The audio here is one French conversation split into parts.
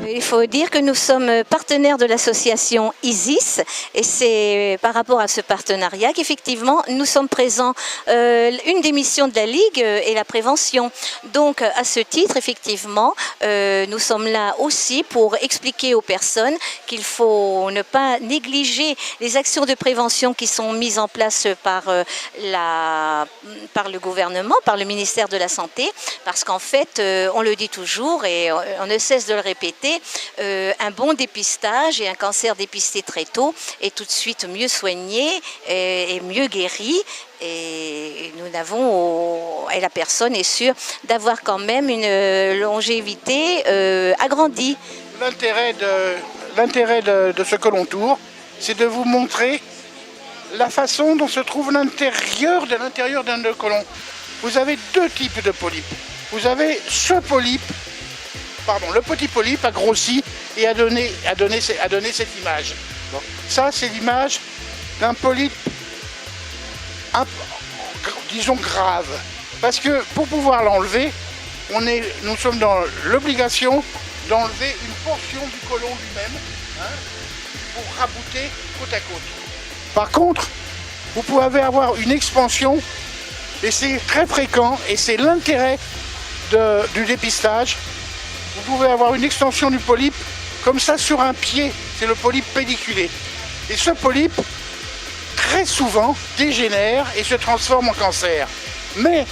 Il faut dire que nous sommes partenaires de l'association ISIS et c'est par rapport à ce partenariat qu'effectivement nous sommes présents. Une des missions de la Ligue est la prévention. Donc à ce titre, effectivement, nous sommes là aussi pour expliquer aux personnes qu'il faut ne pas négliger les actions de prévention qui sont mises en place par le gouvernement, par le ministère de la Santé, parce qu'en fait, on le dit toujours et on ne cesse de le répéter, un bon dépistage et un cancer dépisté très tôt est tout de suite mieux soigné et mieux guéri. Et la personne est sûre d'avoir quand même une longévité agrandie. L'intérêt de ce colon tour, c'est de vous montrer la façon dont se trouve l'intérieur d'un colon. Vous avez deux types de polypes. Vous avez le petit polype a grossi et a donné cette image. Bon. Ça, c'est l'image d'un polype, disons, grave. Parce que pour pouvoir l'enlever, nous sommes dans l'obligation d'enlever une portion du côlon lui-même, pour rabouter côte à côte. Par contre, vous pouvez avoir une expansion, et c'est très fréquent, et c'est l'intérêt du dépistage. Vous pouvez avoir une extension du polype comme ça sur un pied, c'est le polype pédiculé. Et ce polype, très souvent, dégénère et se transforme en cancer. Mais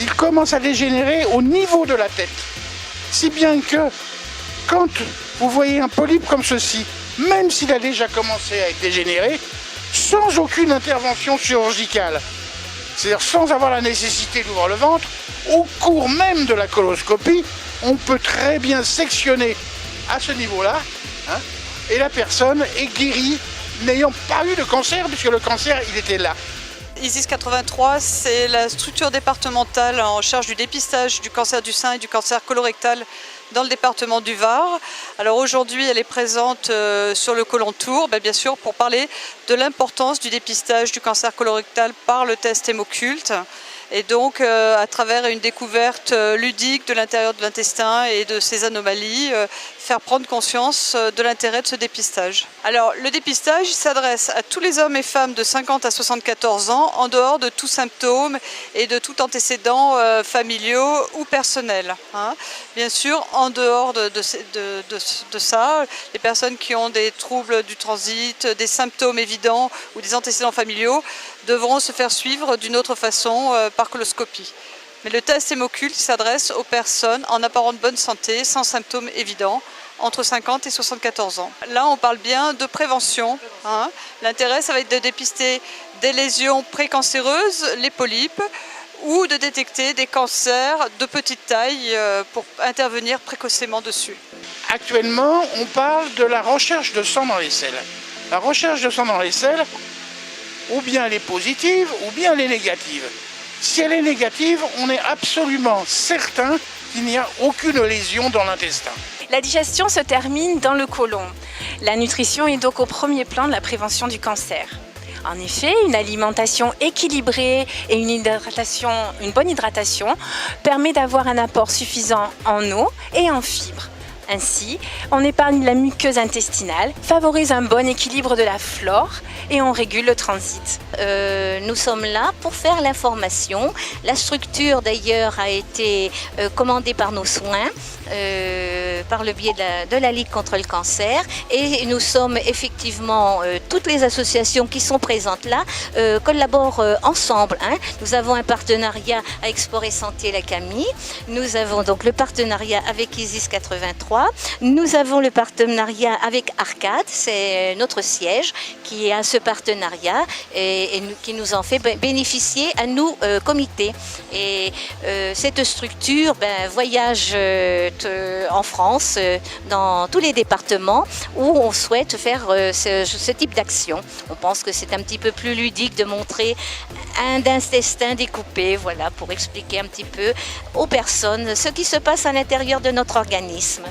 il commence à dégénérer au niveau de la tête. Si bien que, quand vous voyez un polype comme ceci, même s'il a déjà commencé à être dégénéré, sans aucune intervention chirurgicale, c'est-à-dire sans avoir la nécessité d'ouvrir le ventre, au cours même de la coloscopie, on peut très bien sectionner à ce niveau-là, et la personne est guérie, n'ayant pas eu de cancer, puisque le cancer, il était là. ISIS 83, c'est la structure départementale en charge du dépistage du cancer du sein et du cancer colorectal dans le département du Var. Alors aujourd'hui, elle est présente sur le colon tour, bien sûr, pour parler de l'importance du dépistage du cancer colorectal par le test hémoculte. Et donc, à travers une découverte ludique de l'intérieur de l'intestin et de ces anomalies, faire prendre conscience de l'intérêt de ce dépistage. Alors, le dépistage s'adresse à tous les hommes et femmes de 50 à 74 ans, en dehors de tout symptôme et de tout antécédent familiaux ou personnel. Bien sûr, en dehors de ça, les personnes qui ont des troubles du transit, des symptômes évidents ou des antécédents familiaux devront se faire suivre d'une autre façon par coloscopie. Mais le test hémoculte s'adresse aux personnes en apparente bonne santé, sans symptômes évidents, entre 50 et 74 ans. Là, on parle bien de prévention. L'intérêt, ça va être de dépister des lésions précancéreuses, les polypes, ou de détecter des cancers de petite taille pour intervenir précocement dessus. Actuellement, on parle de la recherche de sang dans les selles. La recherche de sang dans les selles, ou bien elle est positive, ou bien elle est négative. Si elle est négative, on est absolument certain qu'il n'y a aucune lésion dans l'intestin. La digestion se termine dans le côlon. La nutrition est donc au premier plan de la prévention du cancer. En effet, une alimentation équilibrée et une bonne hydratation permet d'avoir un apport suffisant en eau et en fibres. Ainsi, on épargne la muqueuse intestinale, favorise un bon équilibre de la flore et on régule le transit. Nous sommes là pour faire l'information. La structure d'ailleurs a été commandée par nos soins, par le biais de la Ligue contre le cancer. Et nous sommes effectivement, toutes les associations qui sont présentes là, collaborent ensemble. Nous avons un partenariat avec Sport et Santé La Camille. Nous avons donc le partenariat avec ISIS 83. Nous avons le partenariat avec Arcade, c'est notre siège qui a ce partenariat et qui nous en fait bénéficier à nous, comité. Et cette structure voyage en France, dans tous les départements où on souhaite faire ce type d'action. On pense que c'est un petit peu plus ludique de montrer un intestin découpé, voilà, pour expliquer un petit peu aux personnes ce qui se passe à l'intérieur de notre organisme.